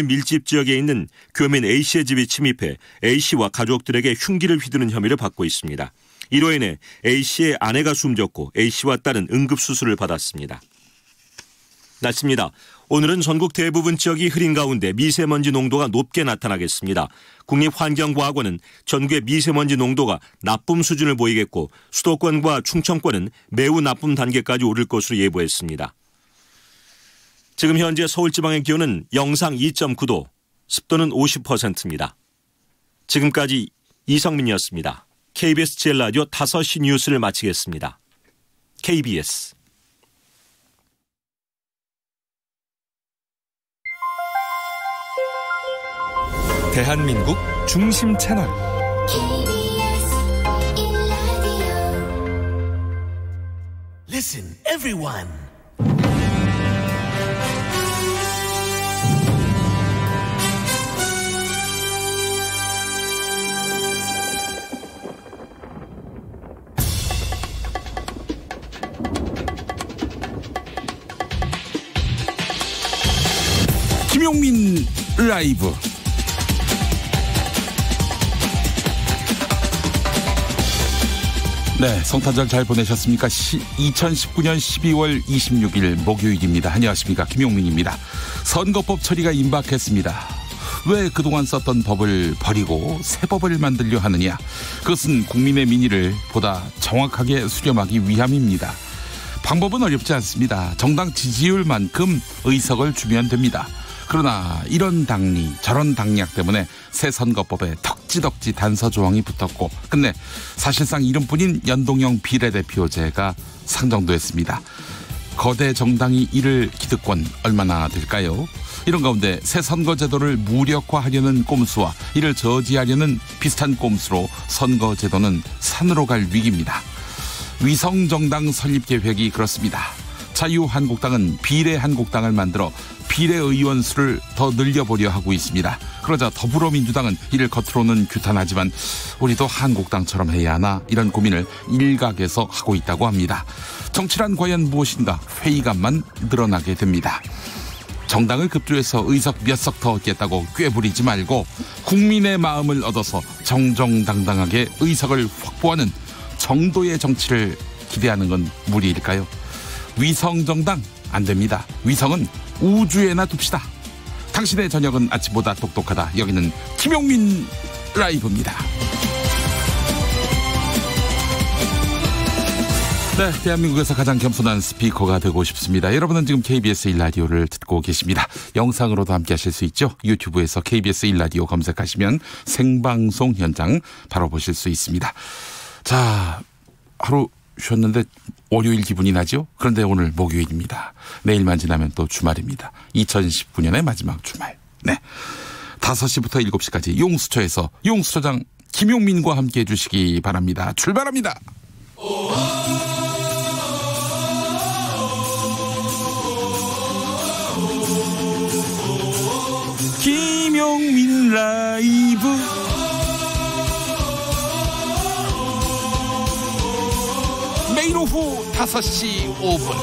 밀집 지역에 있는 교민 A씨의 집이 침입해 A씨와 가족들에게 흉기를 휘두른 혐의를 받고 있습니다. 이로 인해 A씨의 아내가 숨졌고 A씨와 딸은 응급수술을 받았습니다. 날씨입니다. 오늘은 전국 대부분 지역이 흐린 가운데 미세먼지 농도가 높게 나타나겠습니다. 국립환경과학원은 전국의 미세먼지 농도가 나쁨 수준을 보이겠고 수도권과 충청권은 매우 나쁨 단계까지 오를 것으로 예보했습니다. 지금 현재 서울지방의 기온은 영상 2.9도, 습도는 50%입니다. 지금까지 이성민이었습니다. KBS 제일라디오 5시 뉴스를 마치겠습니다. KBS 대한민국 중심 채널 Listen, everyone. 김용민 라이브. 네, 성탄절 잘 보내셨습니까? 2019년 12월 26일 목요일입니다. 안녕하십니까? 김용민입니다. 선거법 처리가 임박했습니다. 왜 그동안 썼던 법을 버리고 새 법을 만들려 하느냐? 그것은 국민의 민의를 보다 정확하게 수렴하기 위함입니다. 방법은 어렵지 않습니다. 정당 지지율만큼 의석을 주면 됩니다. 그러나 이런 당리 저런 당략 때문에 새 선거법에 덕지덕지 단서 조항이 붙었고 끝내 사실상 이름뿐인 연동형 비례대표제가 상정됐습니다. 거대 정당이 이를 기득권 얼마나 될까요? 이런 가운데 새 선거제도를 무력화하려는 꼼수와 이를 저지하려는 비슷한 꼼수로 선거제도는 산으로 갈 위기입니다. 위성정당 설립 계획이 그렇습니다. 자유한국당은 비례한국당을 만들어 비례의원 수를 더 늘려보려 하고 있습니다. 그러자 더불어민주당은 이를 겉으로는 규탄하지만 우리도 한국당처럼 해야 하나 이런 고민을 일각에서 하고 있다고 합니다. 정치란 과연 무엇인가 회의감만 늘어나게 됩니다. 정당을 급조해서 의석 몇 석 더 얻겠다고 꾀부리지 말고 국민의 마음을 얻어서 정정당당하게 의석을 확보하는 정도의 정치를 기대하는 건 무리일까요? 위성정당 안 됩니다. 위성은 우주에나 둡시다. 당신의 저녁은 아침보다 똑똑하다. 여기는 김용민 라이브입니다. 네, 대한민국에서 가장 겸손한 스피커가 되고 싶습니다. 여러분은 지금 KBS 1라디오를 듣고 계십니다. 영상으로도 함께 하실 수 있죠. 유튜브에서 KBS 1라디오 검색하시면 생방송 현장 바로 보실 수 있습니다. 자, 하루 쉬었는데 월요일 기분이 나죠? 그런데 오늘 목요일입니다. 내일만 지나면 또 주말입니다. 2019년의 마지막 주말. 네, 5시부터 7시까지 용수초에서 용수초장 김용민과 함께 해주시기 바랍니다. 출발합니다. 김용민 라이브. 매일 오후 5시 5분.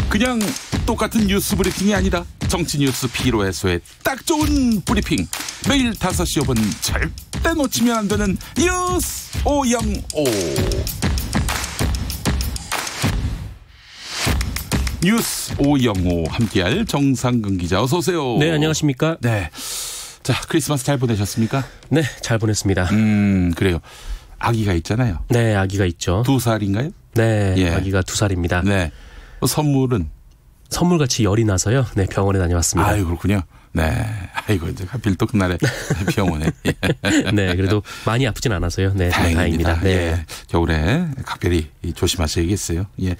그냥 똑같은 뉴스 브리핑이 아니라 정치 뉴스 피로 해소에 딱 좋은 브리핑. 매일 5시 5분 절대 놓치면 안 되는 뉴스 505. 뉴스 505 함께할 정상근 기자 어서 오세요. 네, 안녕하십니까. 네, 자 크리스마스 잘 보내셨습니까? 네, 잘 보냈습니다. 그래요. 아기가 있잖아요. 네, 아기가 있죠. 2살인가요? 네, 예. 아기가 2살입니다. 네, 선물은? 선물같이 열이 나서요. 네, 병원에 다녀왔습니다. 아유, 그렇군요. 네, 아이고 이제 하필 또 그날에 병원에. 네, 그래도 많이 아프진 않아서요. 네, 다행입니다. 네. 예, 겨울에 각별히 조심하셔야겠어요. 예,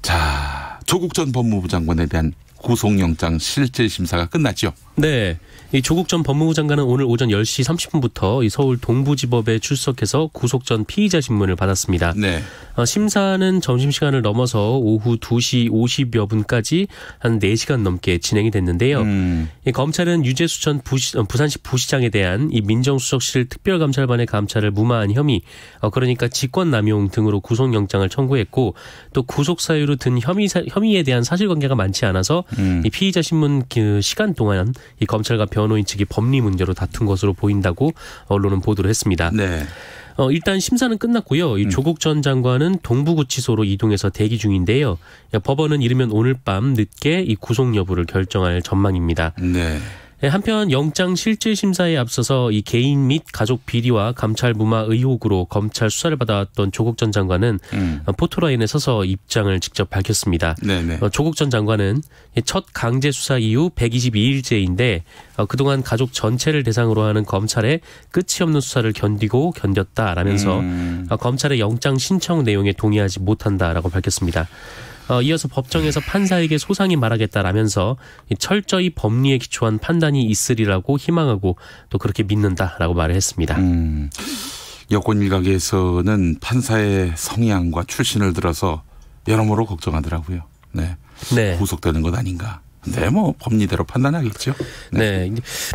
자. 조국 전 법무부 장관에 대한 구속영장 실질심사가 끝났죠. 네. 이 조국 전 법무부 장관은 오늘 오전 10시 30분부터 이 서울 동부지법에 출석해서 구속 전 피의자 신문을 받았습니다. 네. 심사는 점심시간을 넘어서 오후 2시 50여 분까지 한 4시간 넘게 진행이 됐는데요. 이 검찰은 유재수 전 부산시 부시장에 대한 이 민정수석실 특별감찰반의 감찰을 무마한 혐의, 그러니까 직권남용 등으로 구속영장을 청구했고 또 구속사유로 든 혐의에 대한 사실관계가 많지 않아서 이 피의자 신문 그 시간 동안 이 검찰과 변호인 측이 법리 문제로 다툰 것으로 보인다고 언론은 보도를 했습니다. 네. 일단 심사는 끝났고요. 이 조국 전 장관은 동부구치소로 이동해서 대기 중인데요. 법원은 이르면 오늘 밤 늦게 이 구속 여부를 결정할 전망입니다. 네. 한편 영장 실질 심사에 앞서서 이 개인 및 가족 비리와 감찰 무마 의혹으로 검찰 수사를 받아왔던 조국 전 장관은 포토라인에 서서 입장을 직접 밝혔습니다. 네네. 조국 전 장관은 첫 강제 수사 이후 122일째인데 그동안 가족 전체를 대상으로 하는 검찰의 끝이 없는 수사를 견뎠다라면서 검찰의 영장 신청 내용에 동의하지 못한다라고 밝혔습니다. 이어서 법정에서 판사에게 소상히 말하겠다라면서 철저히 법리에 기초한 판단이 있으리라고 희망하고 또 그렇게 믿는다라고 말을 했습니다. 여권 일각에서는 판사의 성향과 출신을 들어서 여러모로 걱정하더라고요. 네. 네. 구속되는 것 아닌가. 네, 뭐 법리대로 판단하겠죠. 네.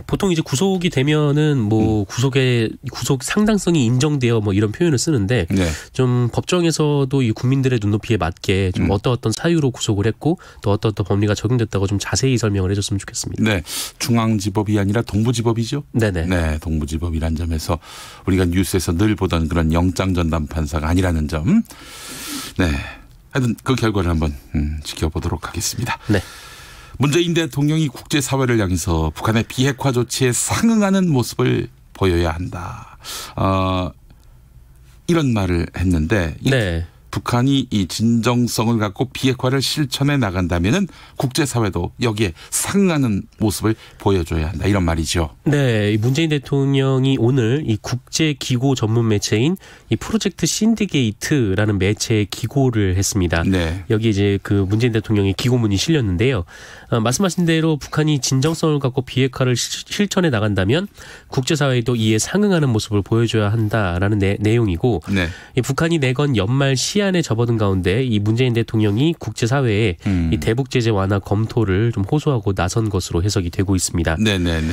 보통 이제 구속이 되면은 뭐 구속 상당성이 인정되어 뭐 이런 표현을 쓰는데 네. 좀 법정에서도 이 국민들의 눈높이에 맞게 좀 어떤 사유로 구속을 했고 또 어떤 법리가 적용됐다고 좀 자세히 설명을 해줬으면 좋겠습니다. 네, 중앙지법이 아니라 동부지법이죠. 네네. 네, 동부지법이란 점에서 우리가 뉴스에서 늘 보던 그런 영장 전담 판사가 아니라는 점. 네, 하여튼 그 결과를 한번 지켜보도록 하겠습니다. 네. 문재인 대통령이 국제사회를 향해서 북한의 비핵화 조치에 상응하는 모습을 보여야 한다. 이런 말을 했는데 네. 북한이 이 진정성을 갖고 비핵화를 실천해 나간다면은 국제사회도 여기에 상응하는 모습을 보여줘야 한다. 이런 말이죠. 네, 문재인 대통령이 오늘 이 국제기고 전문 매체인 이 프로젝트 신디게이트라는 매체에 기고를 했습니다. 네. 여기 이제 그 문재인 대통령의 기고문이 실렸는데요. 말씀하신 대로 북한이 진정성을 갖고 비핵화를 실천해 나간다면 국제사회도 이에 상응하는 모습을 보여줘야 한다라는 내용이고, 네. 이 북한이 내건 연말 시한에 접어든 가운데 이 문재인 대통령이 국제사회에 이 대북 제재 완화 검토를 좀 호소하고 나선 것으로 해석이 되고 있습니다. 네네네.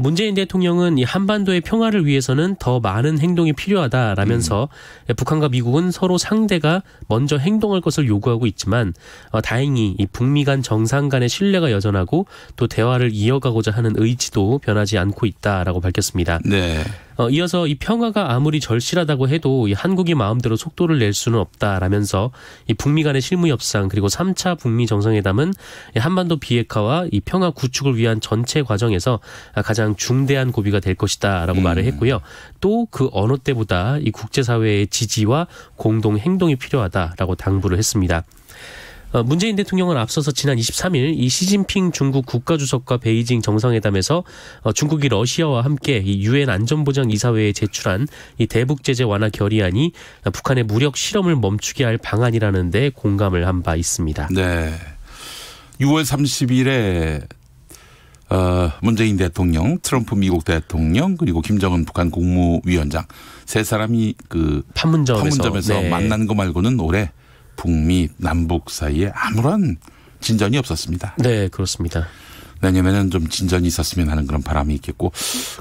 문재인 대통령은 이 한반도의 평화를 위해서는 더 많은 행동이 필요하다라면서 북한과 미국은 서로 상대가 먼저 행동할 것을 요구하고 있지만 다행히 이 북미 간 정상 간의 신뢰가 여전하고 또 대화를 이어가고자 하는 의지도 변하지 않고 있다라고 밝혔습니다. 네. 이어서 이 평화가 아무리 절실하다고 해도 이 한국이 마음대로 속도를 낼 수는 없다라면서 이 북미 간의 실무 협상 그리고 3차 북미 정상회담은 한반도 비핵화와 이 평화 구축을 위한 전체 과정에서 가장 중대한 고비가 될 것이다라고 말을 했고요. 또 그 어느 때보다 이 국제사회의 지지와 공동 행동이 필요하다라고 당부를 했습니다. 문재인 대통령은 앞서서 지난 23일 이 시진핑 중국 국가주석과 베이징 정상회담에서 중국이 러시아와 함께 이 유엔 안전보장이사회에 제출한 이 대북 제재 완화 결의안이 북한의 무력 실험을 멈추게 할 방안이라는 데 공감을 한 바 있습니다. 네. 6월 30일에 문재인 대통령, 트럼프 미국 대통령 그리고 김정은 북한 국무위원장 세 사람이 그 판문점에서 네. 만난 거 말고는 올해 북미 남북 사이에 아무런 진전이 없었습니다. 네, 그렇습니다. 내년에는 좀 진전이 있었으면 하는 그런 바람이 있겠고,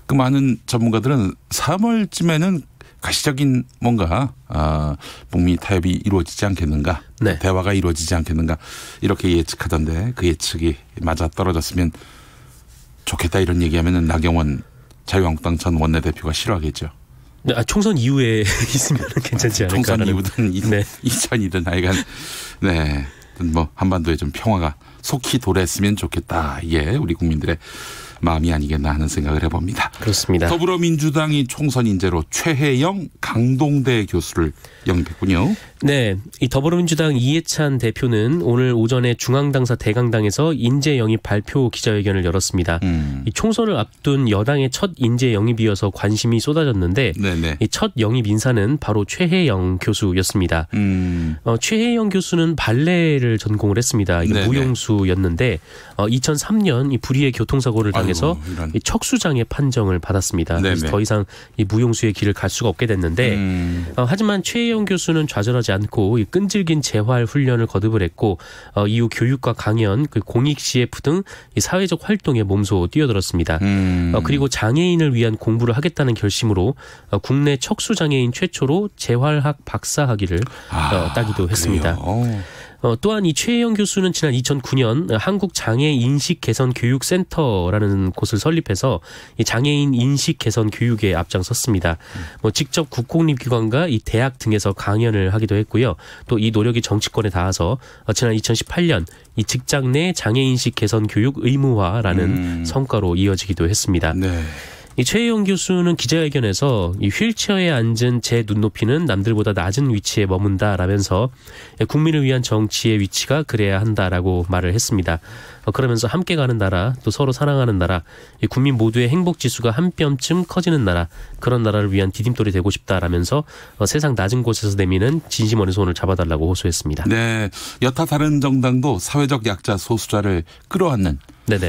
그 많은 전문가들은 3월쯤에는 가시적인 뭔가 북미 타협이 이루어지지 않겠는가, 네. 대화가 이루어지지 않겠는가 이렇게 예측하던데 그 예측이 맞아 떨어졌으면 좋겠다 이런 얘기하면은 나경원 자유한국당 전 원내대표가 싫어하겠죠. 네, 총선 이후에 있으면 괜찮지 않을까. 총선 이후든 네. 이전이든 하여간 네, 뭐 한반도에 좀 평화가 속히 도래했으면 좋겠다. 이게 우리 국민들의 마음이 아니겠나 하는 생각을 해봅니다. 그렇습니다. 더불어민주당이 총선 인재로 최혜영 강동대 교수를 영입했군요. 네, 이 더불어민주당 이해찬 대표는 오늘 오전에 중앙당사 대강당에서 인재 영입 발표 기자회견을 열었습니다. 이 총선을 앞둔 여당의 첫 인재 영입이어서 관심이 쏟아졌는데 이 첫 영입 인사는 바로 최혜영 교수였습니다. 최혜영 교수는 발레를 전공을 했습니다. 이게 네네. 무용수 교수였는데 2003년 이 불의의 교통사고를 당해서 이 척수장애 판정을 받았습니다. 그래서 더 이상 이 무용수의 길을 갈 수가 없게 됐는데 하지만 최혜영 교수는 좌절하지 않고 이 끈질긴 재활 훈련을 거듭을 했고 이후 교육과 강연, 그 공익 CF 등 이 사회적 활동에 몸소 뛰어들었습니다. 그리고 장애인을 위한 공부를 하겠다는 결심으로 국내 척수장애인 최초로 재활학 박사학위를 따기도 했습니다. 또한 이 최혜영 교수는 지난 2009년 한국장애인식개선교육센터라는 곳을 설립해서 이 장애인 인식 개선 교육에 앞장섰습니다. 직접 국공립기관과 이 대학 등에서 강연을 하기도 했고요. 또 이 노력이 정치권에 닿아서 지난 2018년 이 직장 내 장애인식 개선 교육 의무화라는 성과로 이어지기도 했습니다. 네. 이 최혜영 교수는 기자회견에서 이 휠체어에 앉은 제 눈높이는 남들보다 낮은 위치에 머문다라면서 국민을 위한 정치의 위치가 그래야 한다라고 말을 했습니다. 그러면서 함께 가는 나라, 또 서로 사랑하는 나라, 국민 모두의 행복 지수가 한 뼘쯤 커지는 나라, 그런 나라를 위한 디딤돌이 되고 싶다라면서 세상 낮은 곳에서 내미는 진심 어린 손을 잡아달라고 호소했습니다. 네, 여타 다른 정당도 사회적 약자 소수자를 끌어안는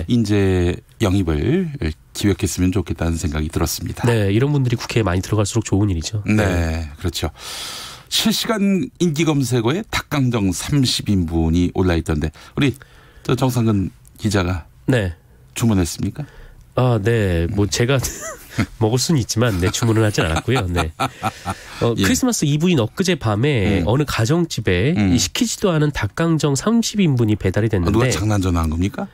인재 영입을 기획했으면 좋겠다는 생각이 들었습니다. 네, 이런 분들이 국회에 많이 들어갈수록 좋은 일이죠. 네, 그렇죠. 실시간 인기검색어에 닭강정 30인분이 올라있던데 우리 정상근 기자가 주문했습니까? 네. 뭐 제가 먹을 수는 있지만 주문을 하진 않았고요. 네. 크리스마스 이브인 엊그제 밤에 어느 가정집에 시키지도 않은 닭강정 30인분이 배달이 됐는데 누가 장난 전화한 겁니까?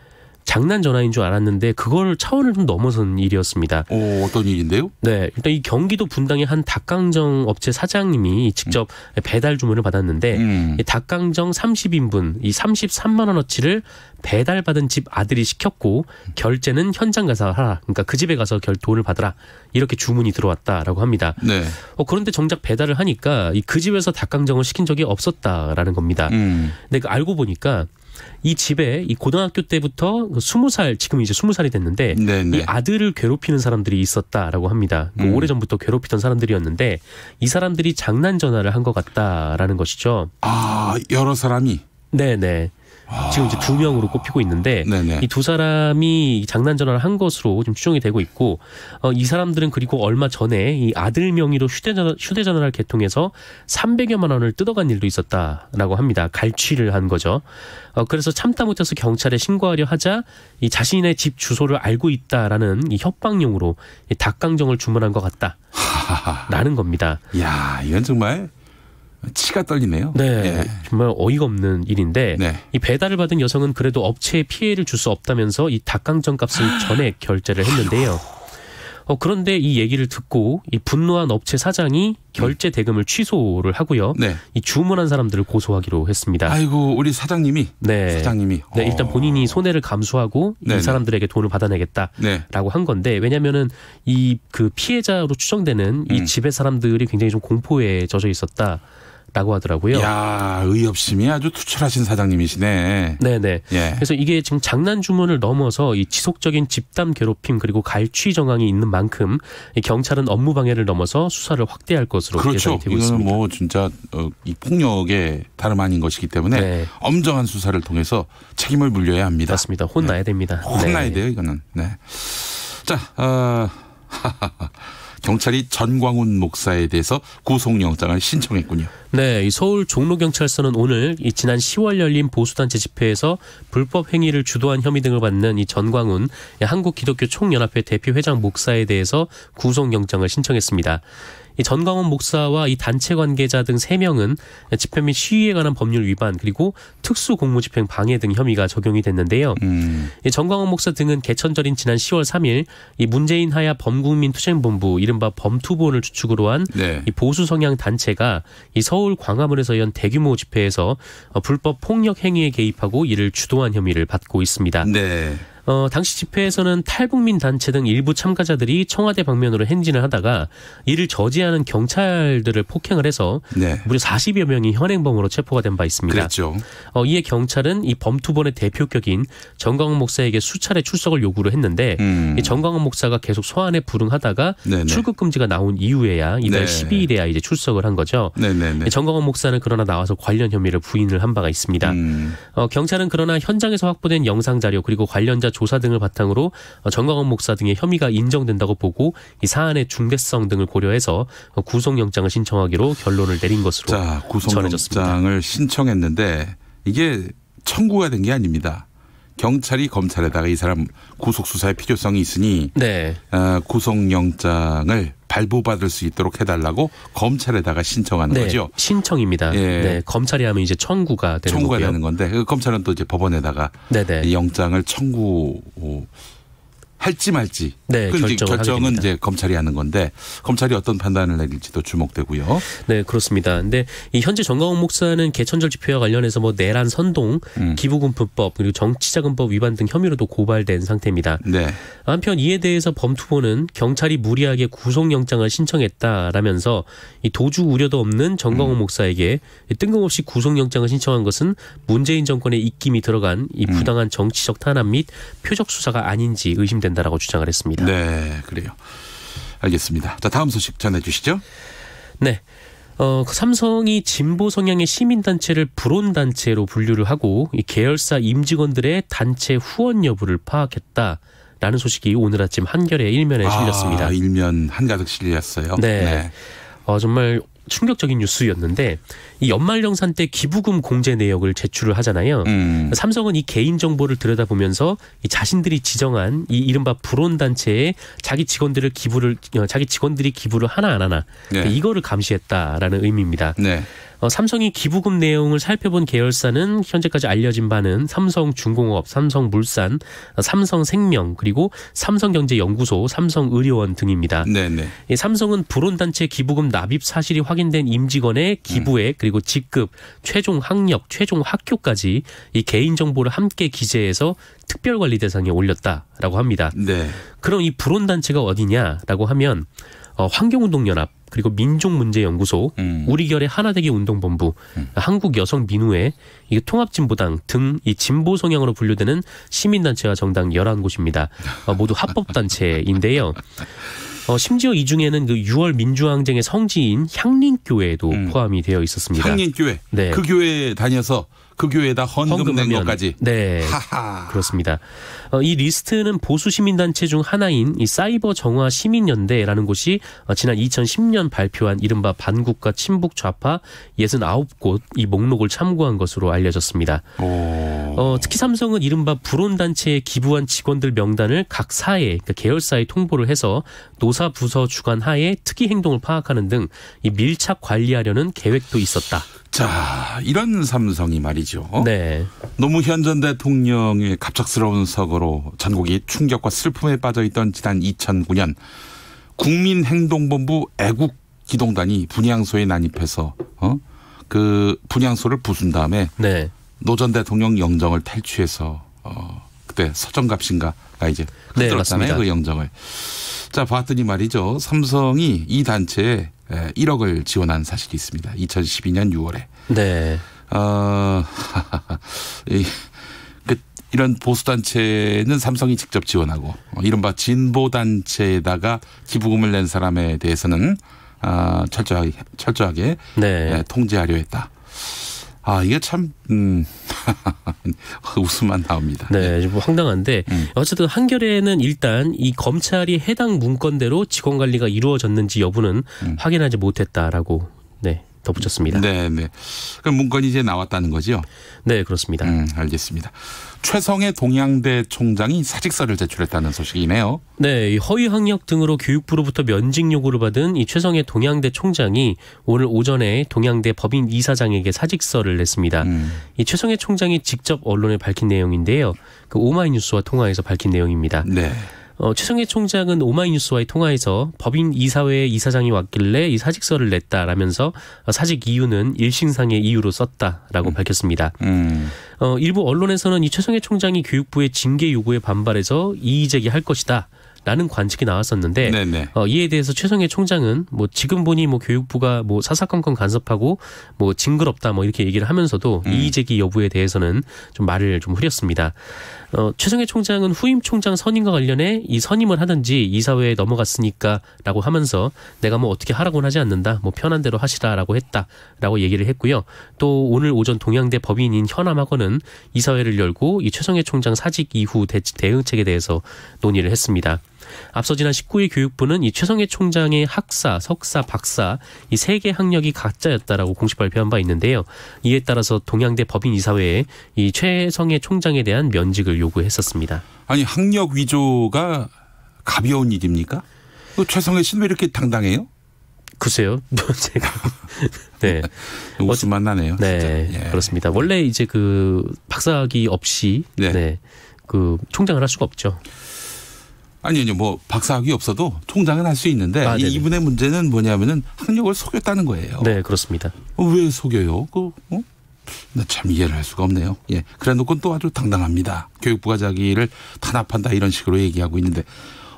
장난 전화인 줄 알았는데 그걸 차원을 좀 넘어선 일이었습니다. 어떤 일인데요? 네, 일단 이 경기도 분당의 한 닭강정 업체 사장님이 직접 배달 주문을 받았는데 이 닭강정 30인분, 이 33만 원어치를 배달받은 집 아들이 시켰고 결제는 현장 가서 하라. 그러니까 그 집에 가서 돈을 받으라. 이렇게 주문이 들어왔다라고 합니다. 네. 그런데 정작 배달을 하니까 그 집에서 닭강정을 시킨 적이 없었다라는 겁니다. 근데 알고 보니까 이 집에 이 고등학교 때부터 20살, 지금 이제 20살이 됐는데 이 아들을 괴롭히는 사람들이 있었다라고 합니다. 오래전부터 괴롭히던 사람들이었는데 이 사람들이 장난 전화를 한 것 같다라는 것이죠. 여러 사람이? 네네. 지금 이제 2명으로 꼽히고 있는데 이 두 사람이 장난 전화를 한 것으로 좀 추정이 되고 있고 이 사람들은 그리고 얼마 전에 이 아들 명의로 휴대전화를 개통해서 300여만 원을 뜯어간 일도 있었다라고 합니다. 갈취를 한 거죠. 그래서 참다 못해서 경찰에 신고하려 하자 이 자신의 집 주소를 알고 있다라는 이 협박용으로 이 닭강정을 주문한 것 같다라는 겁니다. 이야, 이건 정말 치가 떨리네요. 네, 정말 어이가 없는 일인데 이 배달을 받은 여성은 그래도 업체에 피해를 줄 수 없다면서 이 닭강정 값을 전액 결제를 했는데요. 그런데 이 얘기를 듣고 이 분노한 업체 사장이 결제 대금을 취소를 하고요. 이 주문한 사람들을 고소하기로 했습니다. 아이고, 우리 사장님이. 사장님이. 네, 일단 본인이 손해를 감수하고 이 사람들에게 돈을 받아내겠다라고 한 건데 왜냐하면은 이 그 피해자로 추정되는 이 집의 사람들이 굉장히 좀 공포에 젖어 있었다. 라고 하더라고요. 야, 의협심이 아주 투철하신 사장님이시네. 네네. 그래서 이게 지금 장난 주문을 넘어서 이 지속적인 집단 괴롭힘 그리고 갈취 정황이 있는 만큼 경찰은 업무 방해를 넘어서 수사를 확대할 것으로 예상이 되고 있습니다. 이거는 뭐 진짜 이 폭력의 다름 아닌 것이기 때문에 엄정한 수사를 통해서 책임을 물려야 합니다. 맞습니다. 혼나야 됩니다. 혼나야 돼요, 이거는. 자, 경찰이 전광훈 목사에 대해서 구속영장을 신청했군요. 네, 이 서울 종로경찰서는 오늘 이 지난 10월 열린 보수단체 집회에서 불법 행위를 주도한 혐의 등을 받는 이 전광훈 한국기독교총연합회 대표회장 목사에 대해서 구속영장을 신청했습니다. 이 전광훈 목사와 이 단체 관계자 등 3명은 집회 및 시위에 관한 법률 위반 그리고 특수 공무집행 방해 등 혐의가 적용이 됐는데요. 이 전광훈 목사 등은 개천절인 지난 10월 3일 이 문재인 하야 범국민투쟁본부 이른바 범투본을 주축으로 한 이 보수 성향 단체가 이 서울 광화문에서 연 대규모 집회에서 불법 폭력 행위에 개입하고 이를 주도한 혐의를 받고 있습니다. 당시 집회에서는 탈북민 단체 등 일부 참가자들이 청와대 방면으로 행진을 하다가 이를 저지하는 경찰들을 폭행을 해서 네. 무려 40여 명이 현행범으로 체포가 된 바 있습니다. 그랬죠. 이에 경찰은 이 범투본의 대표격인 정광훈 목사에게 수차례 출석을 요구를 했는데 이 정광훈 목사가 계속 소환에 불응하다가 네네. 출국 금지가 나온 이후에야 이달 네. 12일에야 이제 출석을 한 거죠. 네네네. 정광훈 목사는 그러나 나와서 관련 혐의를 부인을 한 바가 있습니다. 경찰은 그러나 현장에서 확보된 영상 자료 그리고 관련자 조사 등을 바탕으로 정광훈 목사 등의 혐의가 인정된다고 보고 이 사안의 중대성 등을 고려해서 구속영장을 신청하기로 결론을 내린 것으로 자, 전해졌습니다. 구속영장을 신청했는데 이게 청구가 된 게 아닙니다. 경찰이 검찰에다가 이 사람 구속 수사의 필요성이 있으니 네. 구속영장을 발부받을 수 있도록 해달라고 검찰에다가 신청하는 네, 거죠. 신청입니다. 예. 네, 검찰이 하면 이제 청구가 되는 청구가 거고요. 되는 건데 검찰은 또 이제 법원에다가 네네. 이 영장을 할지 말지 네, 그 이제 결정을 하게 결정은 됩니다. 이제 검찰이 하는 건데 검찰이 어떤 판단을 내릴지도 주목되고요. 네, 그렇습니다. 근데 이 현재 정광훈 목사는 개천절 집회와 관련해서 뭐 내란 선동, 기부금품법 그리고 정치자금법 위반 등 혐의로도 고발된 상태입니다. 네. 한편 이에 대해서 범투본은 경찰이 무리하게 구속영장을 신청했다라면서 이 도주 우려도 없는 정광훈 목사에게 뜬금없이 구속영장을 신청한 것은 문재인 정권의 입김이 들어간 이 부당한 정치적 탄압 및 표적 수사가 아닌지 의심된다라고 주장을 했습니다. 네, 그래요. 알겠습니다. 자, 다음 소식 전해주시죠. 네. 삼성이 진보 성향의 시민단체를 불온단체로 분류를 하고 이 계열사 임직원들의 단체 후원 여부를 파악했다라는 소식이 오늘 아침 한겨레 일면에 실렸습니다. 일면 한가득 실렸어요. 네. 정말 충격적인 뉴스였는데 이 연말정산 때 기부금 공제 내역을 제출을 하잖아요. 삼성은 이 개인정보를 들여다보면서 이 자신들이 지정한 이 이른바 불온단체에 자기 직원들이 기부를 하나 안 하나 네. 이거를 감시했다라는 의미입니다. 네. 삼성이 기부금 내용을 살펴본 계열사는 현재까지 알려진 바는 삼성중공업, 삼성물산, 삼성생명 그리고 삼성경제연구소, 삼성의료원 등입니다. 네네. 이 삼성은 불온단체 기부금 납입 사실이 확인된 임직원의 기부액 그리고 직급, 최종 학력, 최종 학교까지 이 개인정보를 함께 기재해서 특별관리 대상에 올렸다라고 합니다. 네. 그럼 이 불온단체가 어디냐라고 하면 환경운동연합 그리고 민족문제연구소, 우리결의 하나되기 운동본부, 한국여성민우회, 통합진보당 등 이 진보 성향으로 분류되는 시민단체와 정당 11곳입니다. 모두 합법단체인데요. 심지어 이 중에는 그 6월 민주항쟁의 성지인 향림교회도 포함이 되어 있었습니다. 향림교회. 네. 그 교회에 다녀서 그 교회에다 헌금 낸 것까지. 네. 하하. 그렇습니다. 이 리스트는 보수 시민단체 중 하나인 이 사이버 정화 시민연대라는 곳이 지난 2010년 발표한 이른바 반국가 친북 좌파 69곳 이 목록을 참고한 것으로 알려졌습니다. 특히 삼성은 이른바 불온단체에 기부한 직원들 명단을 각 사회, 그러니까 계열사에 통보를 해서 노사 부서 주관 하에 특이 행동을 파악하는 등 이 밀착 관리하려는 계획도 있었다. 자, 이런 삼성이 말이죠. 네. 노무현 전 대통령의 갑작스러운 서거로 전국이 충격과 슬픔에 빠져있던 지난 2009년 국민행동본부 애국기동단이 분향소에 난입해서 그 분향소를 부순 다음에 네. 노 전 대통령 영정을 탈취해서 그때 서정갑신가가 이제 네, 흔들었잖아요. 맞습니다. 그 영정을. 자, 봤더니 말이죠. 삼성이 이 단체에 1억을 지원한 사실이 있습니다. 2012년 6월에. 네. 이런 보수단체는 삼성이 직접 지원하고 이른바 진보단체에다가 기부금을 낸 사람에 대해서는 철저하게 네. 통제하려 했다. 이게 참 웃음만 나옵니다. 네, 좀 황당한데 어쨌든 한겨레는 일단 이 검찰이 해당 문건대로 직원 관리가 이루어졌는지 여부는 확인하지 못했다라고 덧붙였습니다. 네, 네. 그럼 문건이 이제 나왔다는 거죠? 네, 그렇습니다. 알겠습니다. 최성해 동양대 총장이 사직서를 제출했다는 소식이네요. 네, 이 허위 학력 등으로 교육부로부터 면직 요구를 받은 이 최성해 동양대 총장이 오늘 오전에 동양대 법인 이사장에게 사직서를 냈습니다. 이 최성해 총장이 직접 언론에 밝힌 내용인데요. 그 오마이뉴스와 통화해서 밝힌 내용입니다. 네. 최성해 총장은 오마이뉴스와의 통화에서 법인 이사회에 이사장이 왔길래 이 사직서를 냈다라면서 사직 이유는 일신상의 이유로 썼다라고 밝혔습니다. 일부 언론에서는 이 최성해 총장이 교육부의 징계 요구에 반발해서 이의 제기할 것이다. 라는 관측이 나왔었는데 이에 대해서 최성해 총장은 뭐 지금 보니 뭐 교육부가 뭐 사사건건 간섭하고 뭐 징그럽다 뭐 이렇게 얘기를 하면서도 이의 제기 여부에 대해서는 좀 말을 좀 흐렸습니다. 최성해 총장은 후임 총장 선임과 관련해 이 선임을 하든지 이사회에 넘어갔으니까라고 하면서 내가 뭐 어떻게 하라고는 하지 않는다. 뭐 편한 대로 하시라라고 했다라고 얘기를 했고요. 또 오늘 오전 동양대 법인인 현암학원은 이사회를 열고 이 최성해 총장 사직 이후 대응책에 대해서 논의를 했습니다. 앞서 지난 19일 교육부는 이 최성해 총장의 학사, 석사, 박사 이 3개 학력이 가짜였다라고 공식 발표한 바 있는데요. 이에 따라서 동양대 법인이사회에 이 최성해 총장에 대한 면직을 요구했었습니다. 아니 학력 위조가 가벼운 일입니까? 최성해 씨는 왜 이렇게 당당해요? 글쎄요. 제가 네. 웃음만 나네요. 네, 예. 그렇습니다. 원래 이제 그 박사학위 없이 그 총장을 할 수가 없죠. 아니요, 뭐 박사학위 없어도 총장은 할 수 있는데 이분의 문제는 뭐냐면은 학력을 속였다는 거예요. 네, 그렇습니다. 왜 속여요? 나 참 이해를 할 수가 없네요. 예, 그래놓고 또 아주 당당합니다. 교육부가 자기를 탄압한다 이런 식으로 얘기하고 있는데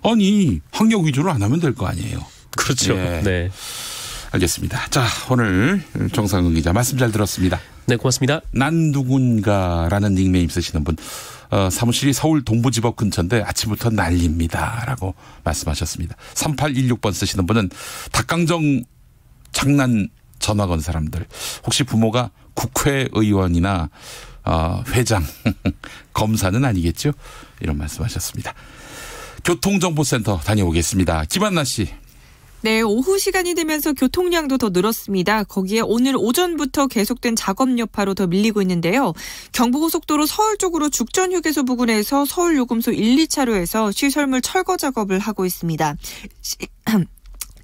아니 학력 위조를 안 하면 될 거 아니에요. 그렇죠. 예. 네. 알겠습니다. 자, 오늘 정상근 기자 말씀 잘 들었습니다. 네, 고맙습니다. 난 누군가라는 닉네임 쓰시는 분. 사무실이 서울 동부지법 근처인데 아침부터 난립니다라고 말씀하셨습니다. 3816번 쓰시는 분은 닭강정 장난 전화 건 사람들. 혹시 부모가 국회의원이나 회장, 검사는 아니겠죠? 이런 말씀하셨습니다. 교통정보센터 다녀오겠습니다. 김한나 씨. 네, 오후 시간이 되면서 교통량도 더 늘었습니다. 거기에 오늘 오전부터 계속된 작업 여파로 더 밀리고 있는데요. 경부고속도로 서울 쪽으로 죽전휴게소 부근에서 서울요금소 1, 2차로에서 시설물 철거 작업을 하고 있습니다.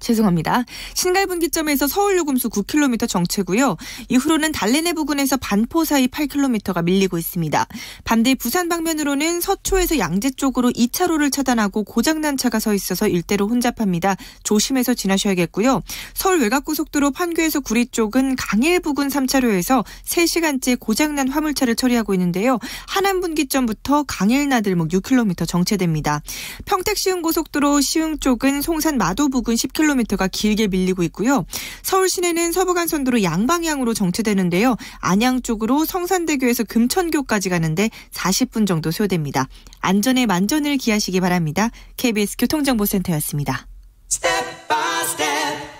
죄송합니다. 신갈분기점에서 서울요금소 9km 정체고요. 이후로는 달래내 부근에서 반포 사이 8km가 밀리고 있습니다. 반대 부산 방면으로는 서초에서 양재 쪽으로 2차로를 차단하고 고장난 차가 서 있어서 일대로 혼잡합니다. 조심해서 지나셔야겠고요. 서울 외곽고속도로 판교에서 구리 쪽은 강일 부근 3차로에서 3시간째 고장난 화물차를 처리하고 있는데요. 하남분기점부터 강일 나들목 6km 정체됩니다. 평택 시흥고속도로 시흥 쪽은 송산 마도 부근 10km가 길게 밀리고 있고요. 서울 시내는 서부간선도로 양방향으로 정체되는데요. 안양 쪽으로 성산대교에서 금천교까지 가는데 40분 정도 소요됩니다. 안전에 만전을 기하시기 바랍니다. KBS 교통정보센터였습니다.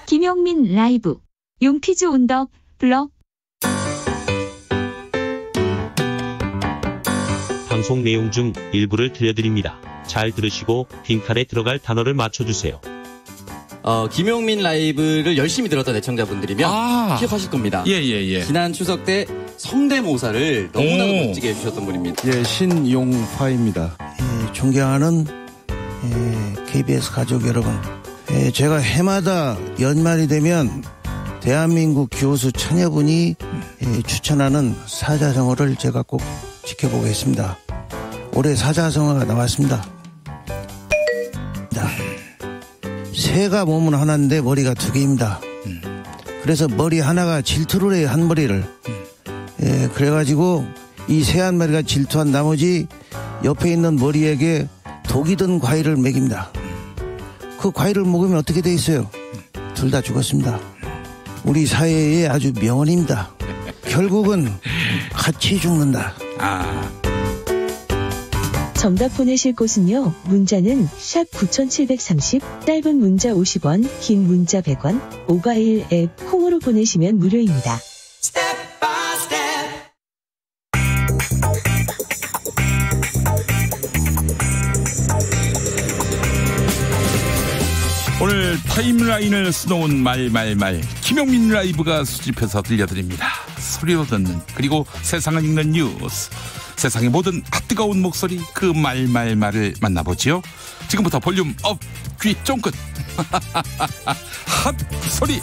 김용민 라이브 용퀴즈 온더 블럭. 방송 내용 중 일부를 들려드립니다. 잘 들으시고 빈칸에 들어갈 단어를 맞춰주세요. 김용민 라이브를 열심히 들었던 애청자분들이면 기억하실 겁니다. 예. 지난 추석 때 성대모사를 너무나도 멋지게 해주셨던 분입니다. 예, 신용화입니다. 존경하는 KBS 가족 여러분, 제가 해마다 연말이 되면 대한민국 교수 처녀분이 추천하는 사자성어를 제가 꼭 지켜보겠습니다. 올해 사자성어가 나왔습니다. 새가 몸은 하나인데 머리가 2개입니다. 그래서 머리 하나가 질투를 해요, 한 머리를. 그래가지고 이 새 한 마리가 질투한 나머지 옆에 있는 머리에게 독이 든 과일을 먹입니다. 그 과일을 먹으면 어떻게 돼 있어요? 둘 다 죽었습니다. 우리 사회의 아주 명언입니다. 결국은 같이 죽는다. 정답 보내실 곳은요. 문자는 샵 9730, 짧은 문자 50원, 긴 문자 100원, 모바일 앱 콩으로 보내시면 무료입니다. 오늘 타임라인을 수놓은 말 김용민 라이브가 수집해서 들려드립니다. 소리로 듣는 그리고 세상을 읽는 뉴스. 세상의 모든 뜨거운 목소리 그 말을 만나보지요. 지금부터 볼륨 업, 귀 쫑긋 핫 소리.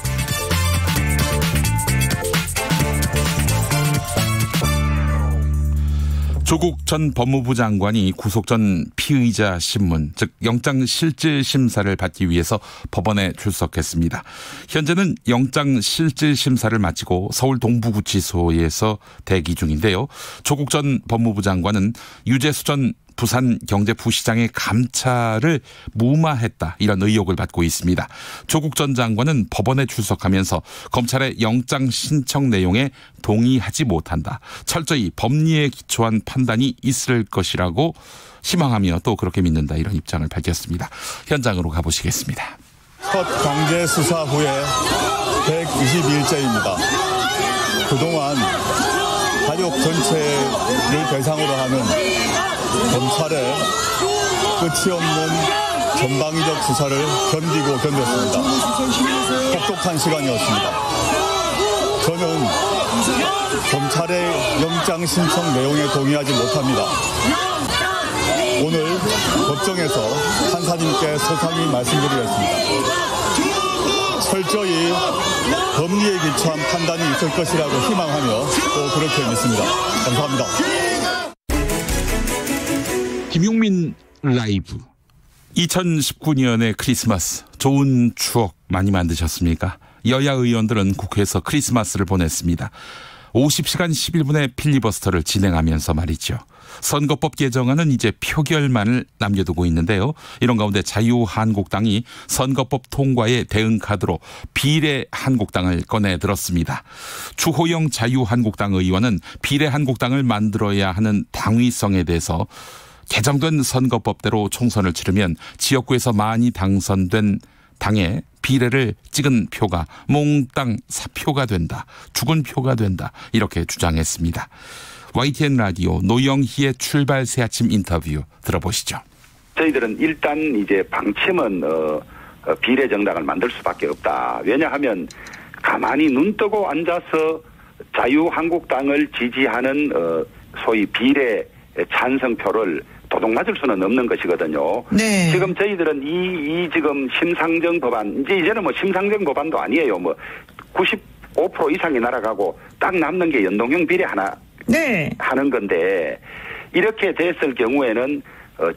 조국 전 법무부 장관이 구속 전 피의자 신문, 즉 영장실질심사를 받기 위해서 법원에 출석했습니다. 현재는 영장실질심사를 마치고 서울 동부구치소에서 대기 중인데요. 조국 전 법무부 장관은 유재수 전 부산경제부시장의 감찰을 무마했다, 이런 의혹을 받고 있습니다. 조국 전 장관은 법원에 출석하면서 검찰의 영장 신청 내용에 동의하지 못한다, 철저히 법리에 기초한 판단이 있을 것이라고 희망하며 또 그렇게 믿는다, 이런 입장을 밝혔습니다. 현장으로 가보시겠습니다. 첫 강제 수사 후에 120일째입니다. 그동안 가족 전체를 대상으로 하는 검찰의 끝이 없는 전방위적 수사를 견디고 견뎠습니다. 혹독한 시간이었습니다. 저는 검찰의 영장 신청 내용에 동의하지 못합니다. 오늘 법정에서 판사님께 서상히 말씀드리겠습니다. 철저히 법리에 기초한 판단이 있을 것이라고 희망하며 또 그렇게 믿습니다. 감사합니다. 김용민 라이브. 2019년의 크리스마스, 좋은 추억 많이 만드셨습니까? 여야 의원들은 국회에서 크리스마스를 보냈습니다. 50시간 11분의 필리버스터를 진행하면서 말이죠. 선거법 개정안은 이제 표결만을 남겨두고 있는데요. 이런 가운데 자유한국당이 선거법 통과에 대응 카드로 비례한국당을 꺼내들었습니다. 주호영 자유한국당 의원은 비례한국당을 만들어야 하는 당위성에 대해서 개정된 선거법대로 총선을 치르면 지역구에서 많이 당선된 당에 비례를 찍은 표가 몽땅 사표가 된다, 죽은 표가 된다, 이렇게 주장했습니다. YTN 라디오 노영희의 출발 새아침 인터뷰 들어보시죠. 저희들은 일단 이제 방침은 비례 정당을 만들 수밖에 없다. 왜냐하면 가만히 눈 뜨고 앉아서 자유한국당을 지지하는 소위 비례 찬성표를 도둑맞을 수는 없는 것이거든요. 네. 지금 저희들은 이 지금 심상정 법안, 이제는 뭐 심상정 법안도 아니에요. 뭐 95% 이상이 날아가고 딱 남는 게 연동형 비례 하나 네. 하는 건데, 이렇게 됐을 경우에는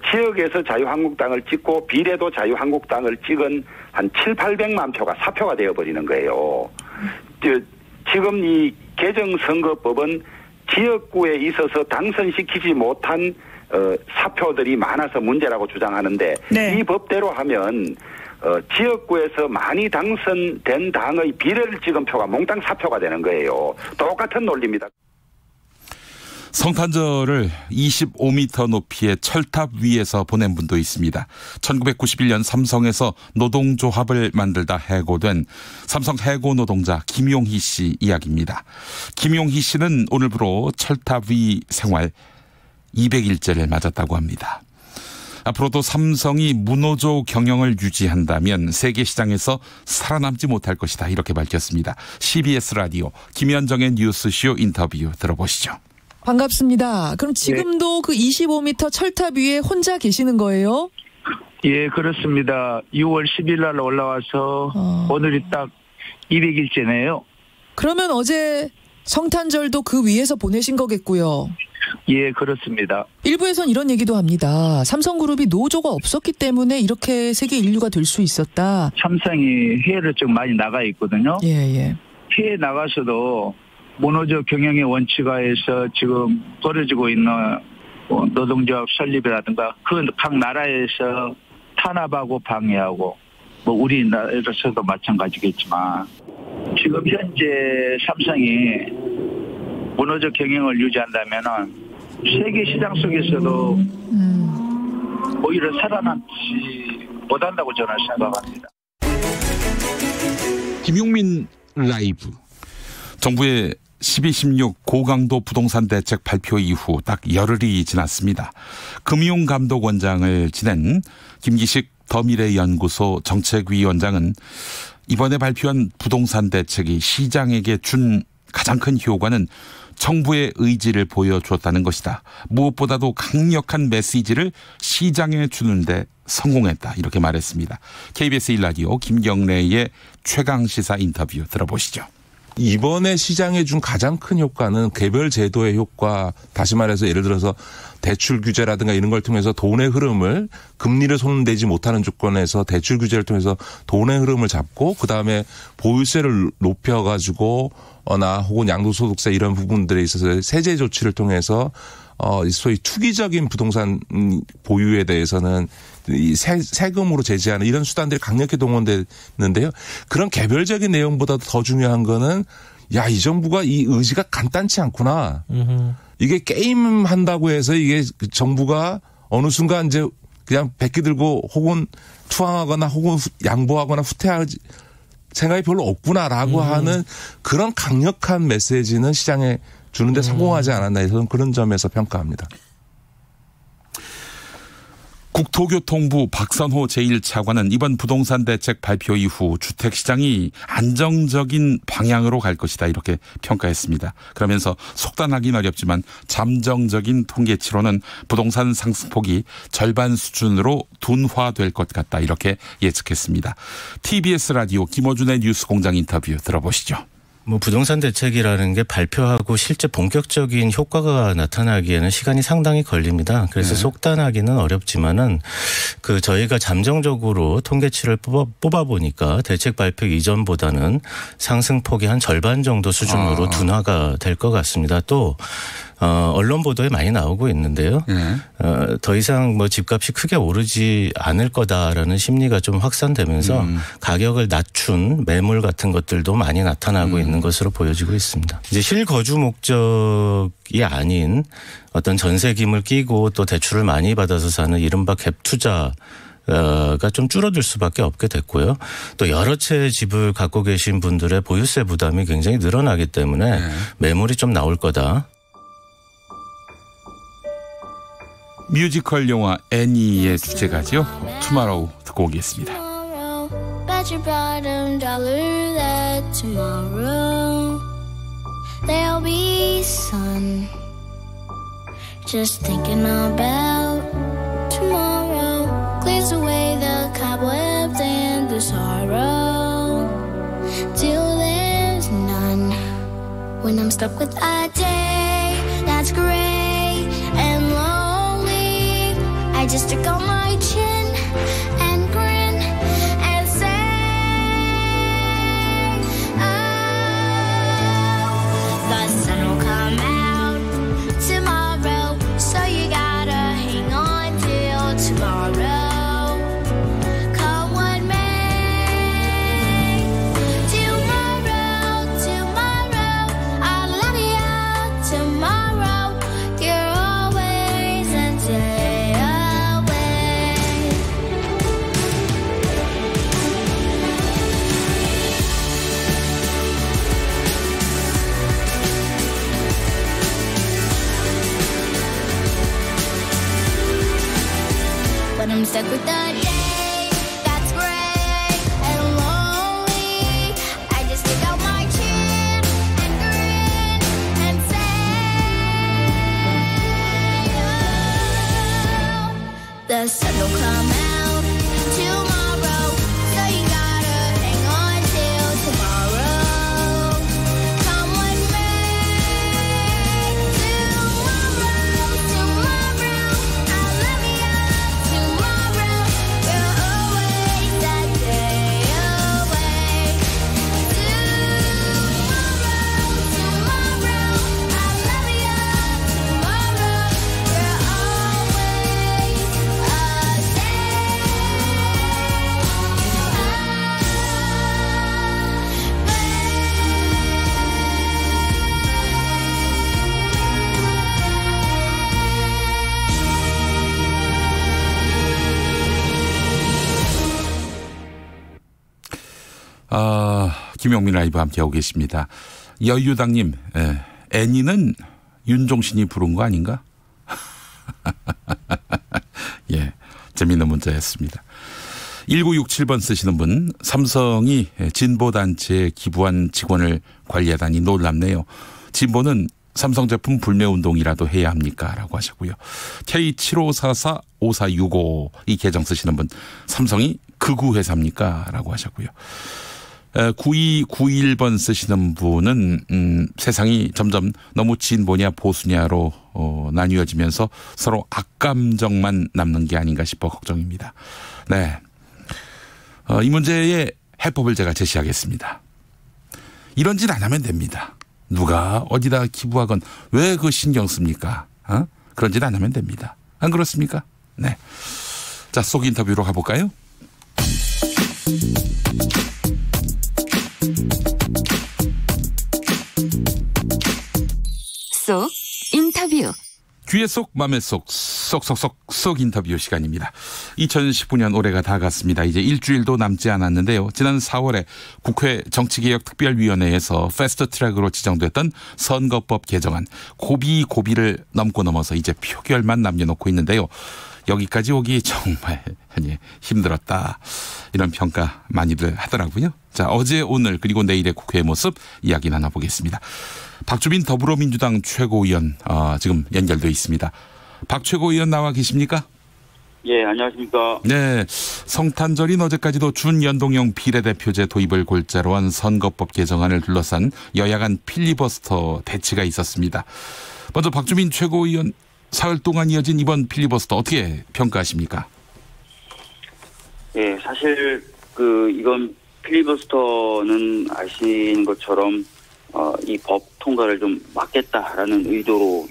지역에서 자유한국당을 찍고 비례도 자유한국당을 찍은 한 700~800만 표가 사표가 되어버리는 거예요. 지금 이 개정선거법은 지역구에 있어서 당선시키지 못한 사표들이 많아서 문제라고 주장하는데, 네. 이 법대로 하면 지역구에서 많이 당선된 당의 비례를 찍은 표가 몽땅 사표가 되는 거예요. 똑같은 논리입니다. 성탄절을 25m 높이의 철탑 위에서 보낸 분도 있습니다. 1991년 삼성에서 노동조합을 만들다 해고된 삼성 해고 노동자 김용희 씨 이야기입니다. 김용희 씨는 오늘부로 철탑 위 생활 200일째를 맞았다고 합니다. 앞으로도 삼성이 무노조 경영을 유지한다면 세계 시장에서 살아남지 못할 것이다, 이렇게 밝혔습니다. CBS 라디오 김현정의 뉴스쇼 인터뷰 들어보시죠. 반갑습니다. 그럼 지금도 그 25m 철탑 위에 혼자 계시는 거예요? 예, 그렇습니다. 6월 10일 날 올라와서 오늘이 딱 200일째네요. 그러면 어제 성탄절도 그 위에서 보내신 거겠고요. 예, 그렇습니다. 일부에선 이런 얘기도 합니다. 삼성그룹이 노조가 없었기 때문에 이렇게 세계 인류가 될 수 있었다. 삼성이 해외를 좀 많이 나가 있거든요. 예. 해외 나가서도 모노조 경영의 원칙하에서 지금 벌어지고 있는 노동조합 설립이라든가 그 각 나라에서 탄압하고 방해하고, 뭐 우리나라에서도 마찬가지겠지만 지금 현재 삼성이 모노조 경영을 유지한다면은 세계 시장 속에서도 오히려 살아남지 못한다고 저는 생각합니다. 김용민 라이브. 정부의 12.16 고강도 부동산 대책 발표 이후 딱 열흘이 지났습니다. 금융감독원장을 지낸 김기식 더미래연구소 정책위원장은 이번에 발표한 부동산 대책이 시장에게 준 가장 큰 효과는 정부의 의지를 보여주었다는 것이다. 무엇보다도 강력한 메시지를 시장에 주는데 성공했다, 이렇게 말했습니다. KBS 1라디오 김경래의 최강시사 인터뷰 들어보시죠. 이번에 시장에 준 가장 큰 효과는 개별 제도의 효과, 다시 말해서 예를 들어서 대출 규제라든가 이런 걸 통해서 돈의 흐름을, 금리를 손대지 못하는 조건에서 대출 규제를 통해서 돈의 흐름을 잡고 그다음에 보유세를 높여가지고 혹은 양도소득세 이런 부분들에 있어서 세제 조치를 통해서 소위 투기적인 부동산 보유에 대해서는 이 세금으로 제재하는 이런 수단들이 강력히 동원되는데요. 그런 개별적인 내용보다도 더 중요한 거는 이 정부가 이 의지가 간단치 않구나. 이게 게임 한다고 해서 이게 정부가 어느 순간 이제 그냥 백기 들고 혹은 투항하거나 혹은 양보하거나 후퇴할 생각이 별로 없구나라고 하는 그런 강력한 메시지는 시장에 주는데 성공하지 않았나 해서 그런 점에서 평가합니다. 국토교통부 박선호 제1차관은 이번 부동산 대책 발표 이후 주택시장이 안정적인 방향으로 갈 것이다 이렇게 평가했습니다. 그러면서 속단하기는 어렵지만 잠정적인 통계치로는 부동산 상승폭이 절반 수준으로 둔화될 것 같다 이렇게 예측했습니다. TBS 라디오 김어준의 뉴스공장 인터뷰 들어보시죠. 부동산 대책이라는 게 발표하고 실제 본격적인 효과가 나타나기에는 시간이 상당히 걸립니다. 그래서 속단하기는 어렵지만은 저희가 잠정적으로 통계치를 뽑아 보니까 대책 발표 이전보다는 상승폭이 한 절반 정도 수준으로 둔화가 될 것 같습니다. 또 언론 보도에 많이 나오고 있는데요. 더 이상 집값이 크게 오르지 않을 거다라는 심리가 좀 확산되면서 가격을 낮춘 매물 같은 것들도 많이 나타나고 있는 것으로 보여지고 있습니다. 이제 실거주 목적이 아닌 어떤 전세금을 끼고 또 대출을 많이 받아서 사는 이른바 갭 투자 가 좀 줄어들 수밖에 없게 됐고요. 또 여러 채의 집을 갖고 계신 분들의 보유세 부담이 굉장히 늘어나기 때문에 매물이 좀 나올 거다. 뮤지컬 영화 애니의 주제가죠. 투마로우 듣고 오겠습니다. Bet your bottom dollar that tomorrow there'll be sun. Just thinking about tomorrow clears away the cobwebs and the sorrow till there's none. When I'm stuck with a day that's gray and lonely, I just stick on my chin and grin and say, oh, the sun will come out tomorrow, so you gotta hang on till tomorrow. Come what may, tomorrow, tomorrow, I'll love you tomorrow. You're always a day away. But I'm stuck with the day that's gray and lonely. I just stick out my chin and grin and say, oh, the sun will come out tomorrow, so you gotta hang on till tomorrow. Come what may, tomorrow, tomorrow, I'll love you tomorrow. You're always that day away. Tomorrow, tomorrow, I'll love you tomorrow. You're always a day 김용민 라이브 함께하고 계십니다. 여유당님, 애니는 윤종신이 부른 거 아닌가? 예, 재미있는 문자였습니다. 1967번 쓰시는 분, 삼성이 진보단체에 기부한 직원을 관리하다니 놀랍네요. 진보는 삼성 제품 불매운동이라도 해야 합니까? 라고 하셨고요. K75445465 이 계정 쓰시는 분, 삼성이 극우회사입니까? 라고 하셨고요. 9291번 쓰시는 분은 세상이 점점 너무 진보냐 보수냐로 나뉘어지면서 서로 악감정만 남는 게 아닌가 싶어 걱정입니다. 네, 이 문제의 해법을 제가 제시하겠습니다. 이런 짓 안 하면 됩니다. 누가 어디다 기부하건 왜 그 신경 씁니까? 그런 짓 안 하면 됩니다. 안 그렇습니까? 네. 자, 속 인터뷰로 가볼까요? 속 인터뷰. 귀의 속, 맘의 속, 쏙 인터뷰 시간입니다. 2019년 올해가 다 갔습니다. 이제 일주일도 남지 않았는데요. 지난 4월에 국회 정치개혁특별위원회에서 패스트트랙으로 지정됐던 선거법 개정안 고비를 넘어서 이제 표결만 남겨놓고 있는데요. 여기까지 오기 정말 힘들었다. 이런 평가 많이들 하더라고요. 자, 어제 오늘 그리고 내일의 국회의 모습 이야기 나눠보겠습니다. 박주민 더불어민주당 최고위원 지금 연결돼 있습니다. 박 최고위원 나와 계십니까? 예, 안녕하십니까. 네, 성탄절인 어제까지도 준연동형 비례대표제 도입을 골자로 한 선거법 개정안을 둘러싼 여야 간 필리버스터 대치가 있었습니다. 먼저 박주민 최고위원, 사흘 동안 이어진 이번 필리버스터 어떻게 평가하십니까? 예, 사실 이번 필리버스터는 아시는 것처럼 이 법 통과를 좀 막겠다라는 의도로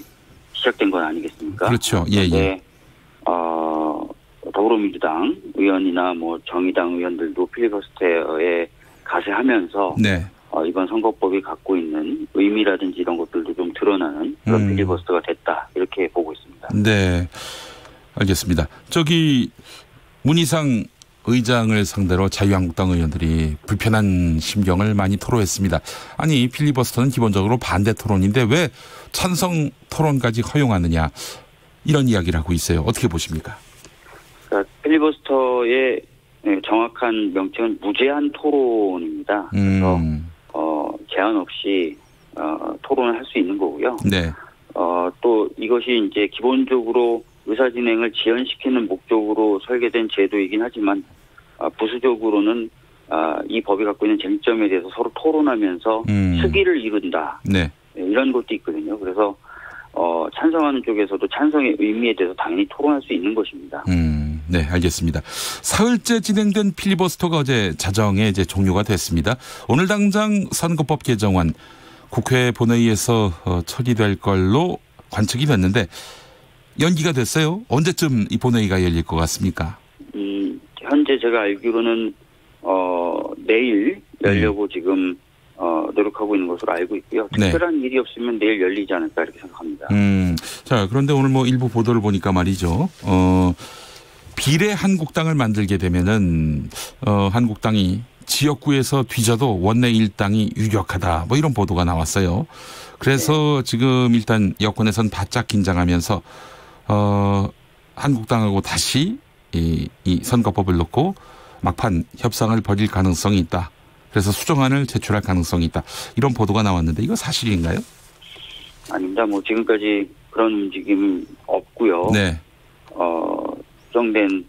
시작된 건 아니겠습니까? 그렇죠. 예, 예. 더불어민주당 의원이나 뭐 정의당 의원들도 필리버스터에 가세하면서 네. 이번 선거법이 갖고 있는 의미라든지 이런 것들도 좀 드러나는 그런 필리버스터가 됐다 이렇게 보고 있습니다. 네, 알겠습니다. 문희상 의장을 상대로 자유한국당 의원들이 불편한 심경을 많이 토로했습니다. 아니, 필리버스터는 기본적으로 반대 토론인데 왜 찬성 토론까지 허용하느냐, 이런 이야기를 하고 있어요. 어떻게 보십니까? 그러니까 필리버스터의 정확한 명칭은 무제한 토론입니다. 그래서 제한 없이 토론을 할 수 있는 거고요. 네. 또 이것이 이제 기본적으로 의사진행을 지연시키는 목적으로 설계된 제도이긴 하지만 부수적으로는 이 법이 갖고 있는 쟁점에 대해서 서로 토론하면서 수기를 이룬다. 네. 이런 것도 있거든요. 그래서 찬성하는 쪽에서도 찬성의 의미에 대해서 당연히 토론할 수 있는 것입니다. 네, 알겠습니다. 사흘째 진행된 필리버스터가 어제 자정에 이제 종료가 됐습니다. 오늘 당장 선거법 개정안 국회 본회의에서 처리될 걸로 관측이 됐는데 연기가 됐어요. 언제쯤 이 본회의가 열릴 것 같습니까? 현재 제가 알기로는 내일 열려고 지금 노력하고 있는 것으로 알고 있고요. 특별한 일이 없으면 내일 열리지 않을까 이렇게 생각합니다. 자, 그런데 오늘 뭐 일부 보도를 보니까 말이죠. 비례 한국당을 만들게 되면은 한국당이 지역구에서 뒤져도 원내 일당이 유력하다. 뭐 이런 보도가 나왔어요. 그래서 지금 일단 여권에선 바짝 긴장하면서 한국당하고 다시 이 선거법을 놓고 막판 협상을 벌일 가능성이 있다. 그래서 수정안을 제출할 가능성이 있다. 이런 보도가 나왔는데 이거 사실인가요? 아닙니다. 뭐 지금까지 그런 움직임 없고요. 네. 수정된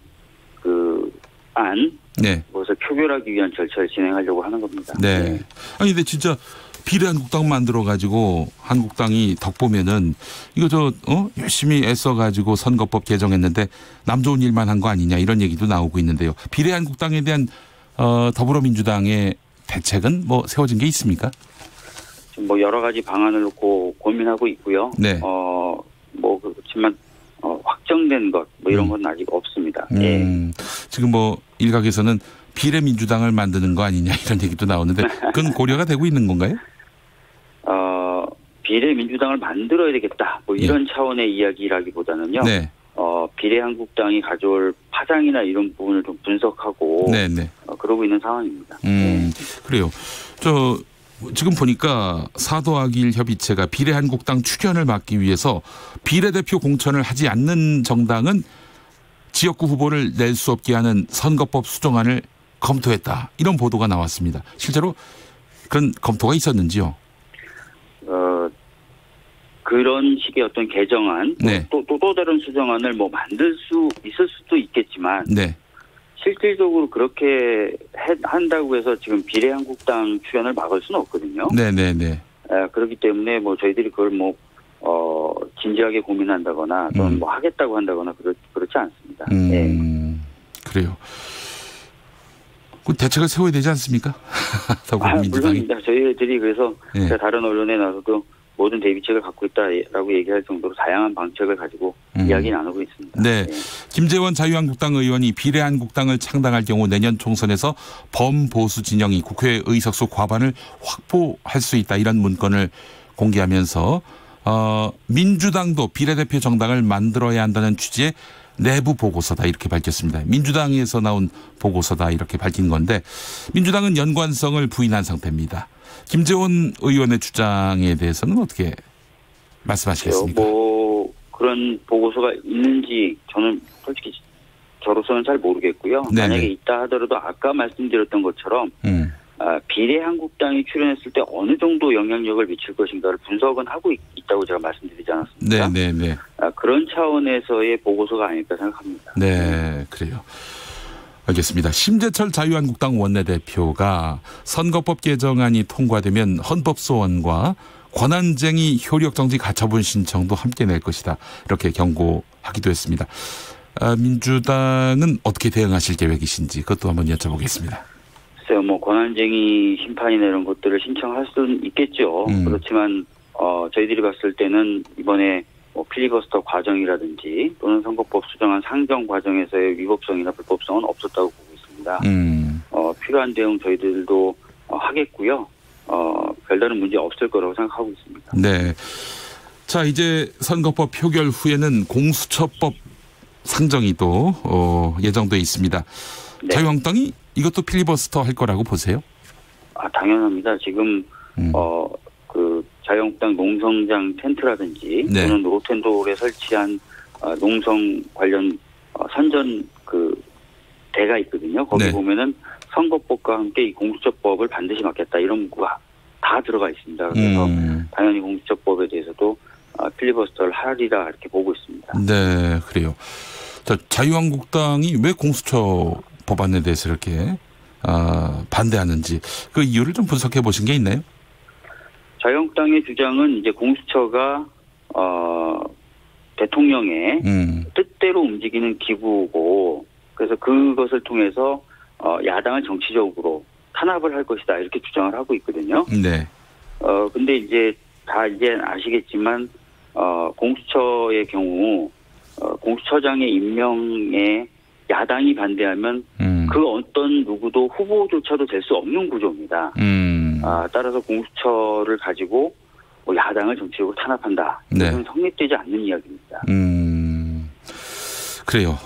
안 네. 그것을 표결하기 위한 절차를 진행하려고 하는 겁니다. 네. 네. 아니 근데 진짜 비례 한국당 만들어 가지고 한국당이 덕 보면은 이거 열심히 애써 가지고 선거법 개정했는데 남 좋은 일만 한 거 아니냐 이런 얘기도 나오고 있는데요. 비례 한국당에 대한 더불어민주당의 대책은 뭐 세워진 게 있습니까? 지금 뭐 여러 가지 방안을 놓고 고민하고 있고요. 네. 뭐 그렇지만 확정된 것 뭐 이런 건 아직 없습니다. 예. 지금 뭐 일각에서는 비례민주당을 만드는 거 아니냐 이런 얘기도 나오는데 그건 고려가 되고 있는 건가요? 비례민주당을 만들어야 되겠다. 뭐 이런 차원의 이야기라기보다는요. 네. 비례한국당이 가져올 파장이나 이런 부분을 좀 분석하고 네네. 그러고 있는 상황입니다. 그래요. 지금 보니까 4더하기1 협의체가 비례한국당 출현을 막기 위해서 비례대표 공천을 하지 않는 정당은 지역구 후보를 낼 수 없게 하는 선거법 수정안을 검토했다. 이런 보도가 나왔습니다. 실제로 그런 검토가 있었는지요? 그런 식의 어떤 개정안, 네. 또 다른 수정안을 뭐 만들 수 있을 수도 있겠지만, 네. 실질적으로 그렇게 한다고 해서 지금 비례한국당 출연을 막을 수는 없거든요. 네네네. 그렇기 때문에 뭐 저희들이 그걸 뭐 진지하게 고민한다거나 또는 뭐 하겠다고 한다거나 그렇지 않습니다. 그래요. 그 대책을 세워야 되지 않습니까? 물론입니다. 저희들이 그래서 제가 다른 언론에 나서도 모든 대비책을 갖고 있다라고 얘기할 정도로 다양한 방책을 가지고 이야기 나누고 있습니다. 네. 김재원 자유한국당 의원이 비례한국당을 창당할 경우 내년 총선에서 범보수 진영이 국회 의석수 과반을 확보할 수 있다 이런 문건을 공개하면서 민주당도 비례대표 정당을 만들어야 한다는 취지의 내부 보고서다 이렇게 밝혔습니다. 민주당에서 나온 보고서다 이렇게 밝힌 건데 민주당은 연관성을 부인한 상태입니다. 김재원 의원의 주장에 대해서는 어떻게 말씀하시겠습니까? 뭐 그런 보고서가 있는지 저는 솔직히 저로서는 잘 모르겠고요. 네네. 만약에 있다 하더라도 아까 말씀드렸던 것처럼 비례한국당이 출연했을 때 어느 정도 영향력을 미칠 것인가를 분석은 하고 있다고 제가 말씀드리지 않았습니까? 네네네. 그런 차원에서의 보고서가 아닐까 생각합니다. 네, 그래요. 알겠습니다. 심재철 자유한국당 원내대표가 선거법 개정안이 통과되면 헌법소원과 권한쟁의 효력정지 가처분 신청도 함께 낼 것이다. 이렇게 경고하기도 했습니다. 민주당은 어떻게 대응하실 계획이신지 그것도 한번 여쭤보겠습니다. 글쎄요, 뭐 권한쟁의 심판이나 이런 것들을 신청할 수는 있겠죠. 그렇지만 저희들이 봤을 때는 이번에 뭐 필리버스터 과정이라든지 또는 선거법 수정안 상정 과정에서의 위법성이나 불법성은 없었다고 보고 있습니다. 필요한 대응 저희들도 하겠고요. 별다른 문제 없을 거라고 생각하고 있습니다. 네. 자, 이제 선거법 표결 후에는 공수처법 상정이 또 예정돼 있습니다. 네. 자유한국당이 이것도 필리버스터 할 거라고 보세요? 당연합니다. 지금 그 자유한국당 농성장 텐트라든지 또는 로텐돌에 설치한 농성 관련 선전 그 대가 있거든요. 거기 보면은 선거법과 함께 이 공수처법을 반드시 막겠다 이런 문구가 다 들어가 있습니다. 그래서 당연히 공수처법에 대해서도 필리버스터를 하리라 이렇게 보고 있습니다. 네, 그래요. 자, 자유한국당이 왜 공수처 법안에 대해서 이렇게 반대하는지 그 이유를 좀 분석해 보신 게 있나요? 자유한국당의 주장은 이제 공수처가 대통령의 뜻대로 움직이는 기구고 그래서 그것을 통해서 야당을 정치적으로 탄압을 할 것이다 이렇게 주장을 하고 있거든요. 네. 근데 이제 다 이제 아시겠지만 공수처의 경우 공수처장의 임명에 야당이 반대하면 그 어떤 누구도 후보조차도 될 수 없는 구조입니다. 따라서 공수처를 가지고 뭐 야당을 정치적으로 탄압한다. 이것은 성립되지 않는 이야기입니다. 그래요.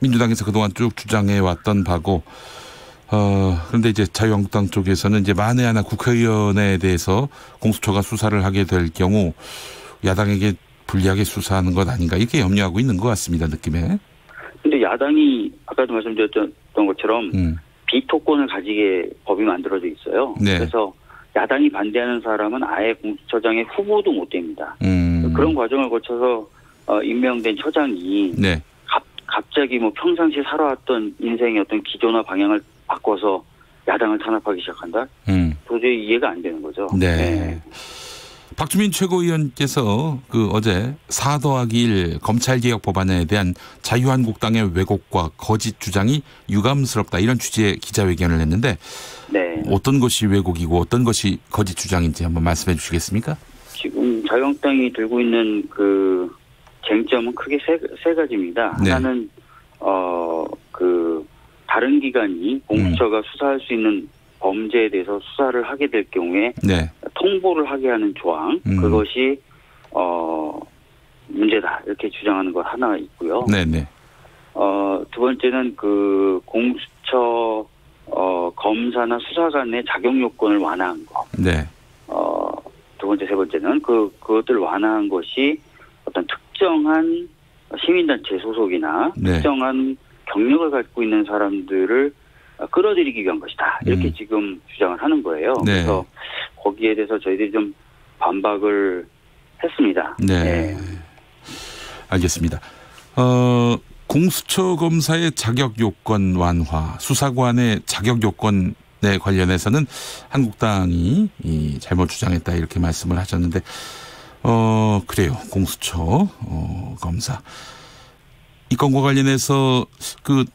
민주당에서 그동안 쭉 주장해 왔던 바고 그런데 이제 자유한국당 쪽에서는 이제 만에 하나 국회의원에 대해서 공수처가 수사를 하게 될 경우 야당에게 불리하게 수사하는 것 아닌가 이렇게 염려하고 있는 것 같습니다. 느낌에. 근데 야당이 아까도 말씀드렸던 것처럼 비토권을 가지게 법이 만들어져 있어요. 네. 그래서 야당이 반대하는 사람은 아예 공수처장의 후보도 못 됩니다. 그런 과정을 거쳐서 임명된 처장이 갑자기 뭐 평상시에 살아왔던 인생의 어떤 기조나 방향을 바꿔서 야당을 탄압하기 시작한다? 도저히 이해가 안 되는 거죠. 네. 박주민 최고위원께서 어제 4더하기1 검찰개혁 법안에 대한 자유한국당의 왜곡과 거짓 주장이 유감스럽다 이런 취지의 기자회견을 했는데 어떤 것이 왜곡이고 어떤 것이 거짓 주장인지 한번 말씀해 주시겠습니까? 지금 자유한국당이 들고 있는 그 쟁점은 크게 세 가지입니다. 하나는 다른 기관이 공수처가 수사할 수 있는 범죄에 대해서 수사를 하게 될 경우에 통보를 하게 하는 조항 그것이 문제다 이렇게 주장하는 것 하나 있고요. 두 번째는 그 공수처 검사나 수사관의 자격 요건을 완화한 거. 두 번째 세 번째는 그것들을 완화한 것이 어떤 특정한 시민단체 소속이나 특정한 경력을 갖고 있는 사람들을 끌어들이기 위한 것이다. 이렇게 지금 주장을 하는 거예요. 그래서 거기에 대해서 저희들이 좀 반박을 했습니다. 알겠습니다. 공수처 검사의 자격 요건 완화, 수사관의 자격 요건에 관련해서는 한국당이 잘못 주장했다 이렇게 말씀을 하셨는데, 그래요. 공수처 검사 이 건과 관련해서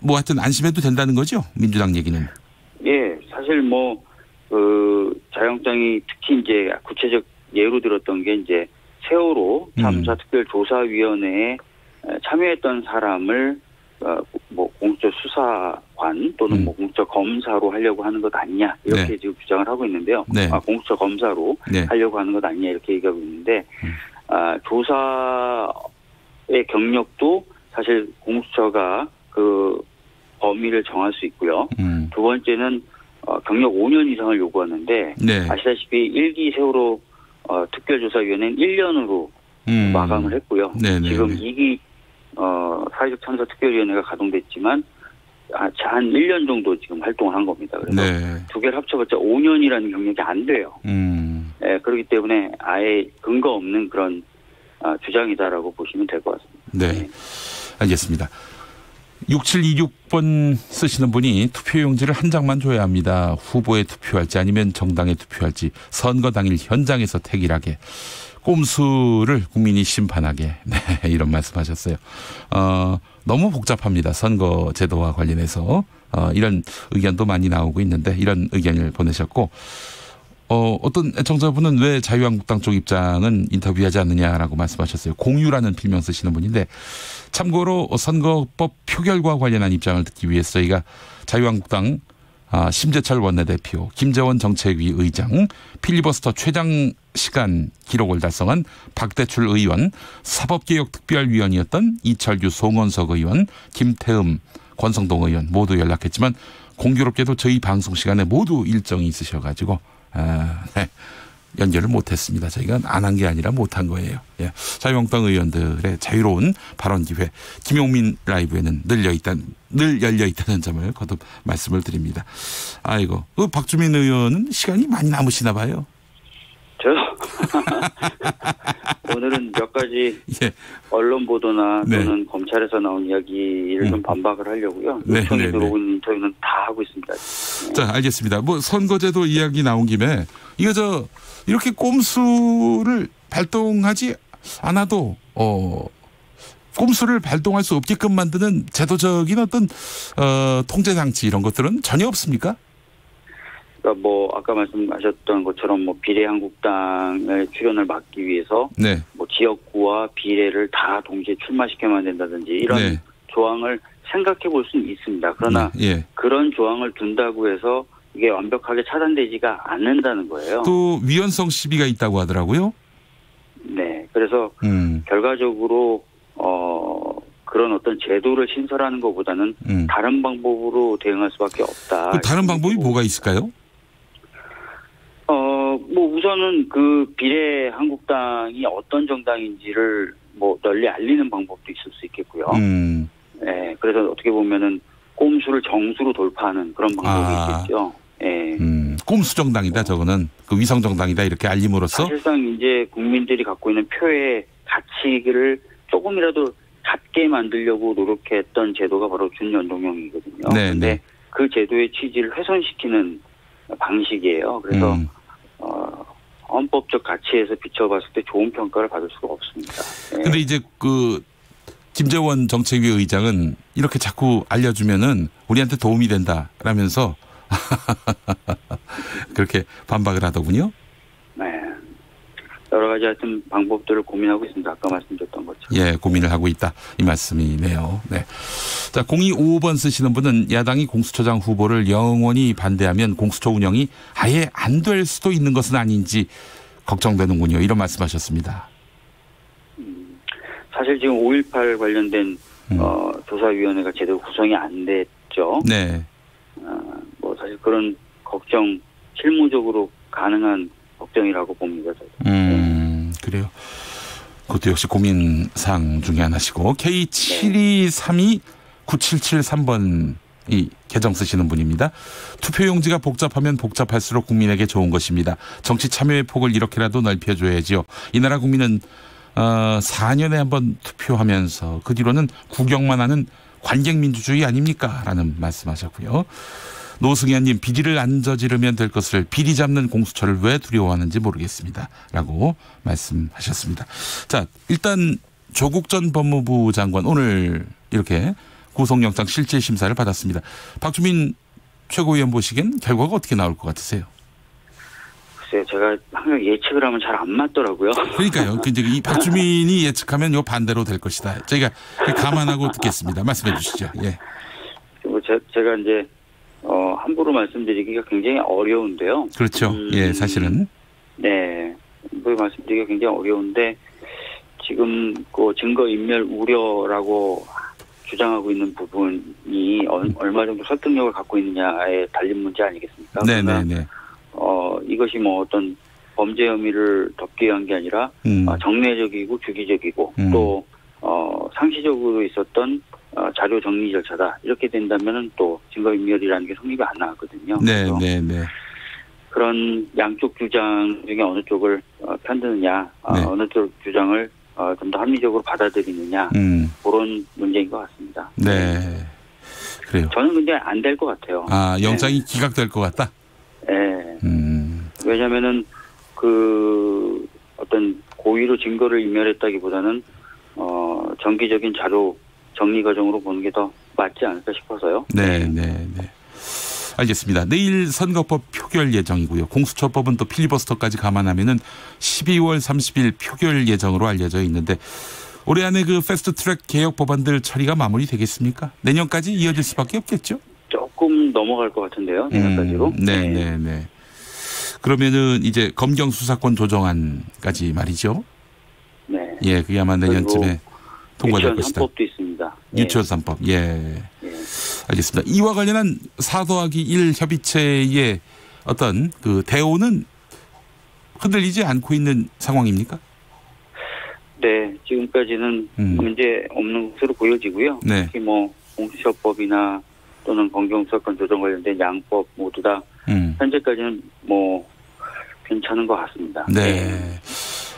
하여튼 안심해도 된다는 거죠? 민주당 얘기는. 예, 사실 자유한국당이 특히 이제 구체적 예로 들었던 게 이제 세월호 참사 특별조사위원회에 참여했던 사람을 공수처 수사관 또는 공수처 검사로 하려고 하는 것 아니냐 이렇게 네. 지금 주장을 하고 있는데요. 네. 공수처 검사로 네. 하려고 하는 것 아니냐 이렇게 얘기하고 있는데 조사의 경력도 사실 공수처가 그 범위를 정할 수 있고요. 두 번째는 경력 5년 이상을 요구하는데 네. 아시다시피 1기 세월호 특별조사위원회는 1년으로 마감을 했고요. 네네. 지금 2기 사회적 참사 특별위원회가 가동됐지만 한 1년 정도 지금 활동을 한 겁니다. 그래서 네. 두 개를 합쳐봤자 5년이라는 경력이 안 돼요. 네, 그렇기 때문에 아예 근거 없는 그런 주장이다라고 보시면 될 것 같습니다. 네. 알겠습니다. 6726번 쓰시는 분이 투표용지를 한 장만 줘야 합니다. 후보에 투표할지 아니면 정당에 투표할지 선거 당일 현장에서 택일하게 꼼수를 국민이 심판하게 네, 이런 말씀하셨어요. 너무 복잡합니다. 선거 제도와 관련해서 이런 의견도 많이 나오고 있는데 이런 의견을 보내셨고 어떤 애청자분은 왜 자유한국당 쪽 입장은 인터뷰하지 않느냐라고 말씀하셨어요. 공유라는 필명 쓰시는 분인데 참고로 선거법 표결과 관련한 입장을 듣기 위해서 저희가 자유한국당 심재철 원내대표, 김재원 정책위 의장, 필리버스터 최장 시간 기록을 달성한 박대출 의원, 사법개혁특별위원이었던 이철규 송원석 의원, 김태흠 권성동 의원 모두 연락했지만 공교롭게도 저희 방송 시간에 모두 일정이 있으셔가지고 네, 연결을 못했습니다. 저희가 안 한 게 아니라 못한 거예요. 예. 자유한국당 의원들의 자유로운 발언 기회 김용민 라이브에는 늘 열려 있다는 점을 거듭 말씀을 드립니다. 아이고, 박주민 의원은 시간이 많이 남으시나 봐요. 저요? 오늘은 몇 가지 예. 언론 보도나 또는 네. 검찰에서 나온 이야기를 좀 반박을 하려고요. 네, 요청이 네, 들어온 인터뷰는 다 하고 있습니다. 네. 자, 알겠습니다. 선거제도 이야기 나온 김에 이렇게 꼼수를 발동하지 않아도 꼼수를 발동할 수 없게끔 만드는 제도적인 어떤 통제 장치 이런 것들은 전혀 없습니까? 그러니까 아까 말씀하셨던 것처럼 비례한국당의 출연을 막기 위해서 네. 지역구와 비례를 다 동시에 출마시켜야 된다든지 이런 네. 조항을 생각해 볼 수는 있습니다. 그러나 예. 그런 조항을 둔다고 해서 이게 완벽하게 차단되지가 않는다는 거예요. 또 위헌성 시비가 있다고 하더라고요. 네. 그래서 결과적으로 그런 어떤 제도를 신설하는 것보다는 다른 방법으로 대응할 수밖에 없다. 다른 방법이 뭐가 있을까요? 우선은 비례 한국당이 어떤 정당인지를 널리 알리는 방법도 있을 수 있겠고요. 네, 그래서 어떻게 보면은 꼼수를 정수로 돌파하는 그런 방법이 있겠죠. 예. 꼼수 정당이다, 저거는. 위성 정당이다, 이렇게 알림으로써. 사실상 이제 국민들이 갖고 있는 표의 가치를 조금이라도 갖게 만들려고 노력했던 제도가 바로 준연동형이거든요. 네, 근데 네. 그 제도의 취지를 훼손시키는 방식이에요. 그래서 헌법적 가치에서 비춰봤을 때 좋은 평가를 받을 수가 없습니다. 네. 근데 이제 김재원 정책위 의장은 이렇게 자꾸 알려주면은 우리한테 도움이 된다라면서 그렇게 반박을 하더군요. 네. 여러 가지 하여튼 방법들을 고민하고 있습니다. 아까 말씀드렸던 것처럼. 예, 고민을 하고 있다. 이 말씀이네요. 네. 자, 0255번 쓰시는 분은 야당이 공수처장 후보를 영원히 반대하면 공수처 운영이 아예 안 될 수도 있는 것은 아닌지 걱정되는군요. 이런 말씀하셨습니다. 사실 지금 5.18 관련된 조사위원회가 제대로 구성이 안 됐죠. 네. 사실 그런 걱정 실무적으로 가능한 걱정이라고 봅니다. 그래요. 그것도 역시 고민사항 중에 하나시고 K72329773번 이 계정 쓰시는 분입니다. 투표용지가 복잡하면 복잡할수록 국민에게 좋은 것입니다. 정치 참여의 폭을 이렇게라도 넓혀줘야지요. 이 나라 국민은 4년에 한번 투표하면서 그 뒤로는 구경만 하는 관객민주주의 아닙니까? 라는 말씀하셨고요. 노승현님, 비리를 안 저지르면 될 것을 비리 잡는 공수처를 왜 두려워하는지 모르겠습니다. 라고 말씀하셨습니다. 자, 일단 조국 전 법무부 장관 오늘 이렇게 구속영장 실질심사를 받았습니다. 박주민 최고위원 보시기엔 결과가 어떻게 나올 것 같으세요? 글쎄요, 제가 항상 예측을 하면 잘 안 맞더라고요. 그러니까요. 이제 이 박주민이 예측하면 요 반대로 될 것이다. 저희가 감안하고 듣겠습니다. 말씀해 주시죠. 예. 그리고 제가 이제 함부로 말씀드리기가 굉장히 어려운데요. 그렇죠. 예, 사실은. 네, 함부로 말씀드리기가 굉장히 어려운데 지금 그 증거인멸 우려라고 주장하고 있는 부분이 얼마 정도 설득력을 갖고 있느냐에 달린 문제 아니겠습니까? 네네네. 이것이 뭐 어떤 범죄 혐의를 덮기 위한 게 아니라 정례적이고 주기적이고 또 상시적으로 있었던 자료 정리 절차다. 이렇게 된다면은 또 증거인멸이라는 게 성립이 안 나왔거든요. 네네네. 그런 양쪽 주장 중에 어느 쪽을 편드느냐, 어느 쪽 주장을 좀 더 합리적으로 받아들이느냐 그런 문제인 것 같습니다. 네, 그래요. 저는 근데 안 될 것 같아요. 아, 영장이 기각될 것 같다? 네. 왜냐면은 그 어떤 고의로 증거를 인멸했다기보다는 정기적인 자료 정리 과정으로 보는 게 더 맞지 않을까 싶어서요. 네. 알겠습니다. 내일 선거법 표결 예정이고요. 공수처법은 또 필리버스터까지 감안하면은 12월 30일 표결 예정으로 알려져 있는데 올해 안에 그 패스트트랙 개혁 법안들 처리가 마무리되겠습니까? 내년까지 이어질 수밖에 없겠죠? 조금 넘어갈 것 같은데요. 내년까지로. 네. 그러면은 이제 검경 수사권 조정안까지 말이죠. 네. 예, 그게 아마 내년쯤에 통과될 것이다. 유치원 3법도 있습니다. 유치원 3법. 예. 알겠습니다. 이와 관련한 4더하기 1 협의체의 어떤 그 대오는 흔들리지 않고 있는 상황입니까? 네, 지금까지는 문제 없는 것으로 보여지고요. 네. 특히 뭐 공수처법이나 또는 검경수사권 조정 관련된 양법 모두 다 현재까지는 뭐 괜찮은 것 같습니다. 네.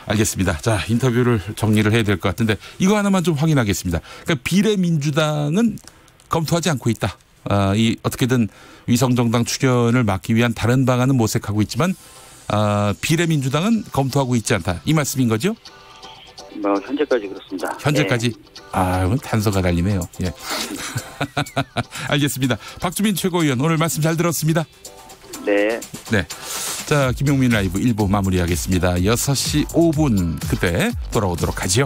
알겠습니다. 자, 인터뷰를 정리를 해야 될 것 같은데 이거 하나만 좀 확인하겠습니다. 그러니까 비례민주당은 검토하지 않고 있다. 이 어떻게든 위성정당 출연을 막기 위한 다른 방안은 모색하고 있지만 비례민주당은 검토하고 있지 않다. 이 말씀인 거죠? 뭐 현재까지 그렇습니다. 현재까지? 네. 이건 단서가 달리네요. 예. 알겠습니다. 박주민 최고위원 오늘 말씀 잘 들었습니다. 네. 자, 김용민 라이브 1부 마무리하겠습니다. 6시 5분 그때 돌아오도록 하지요.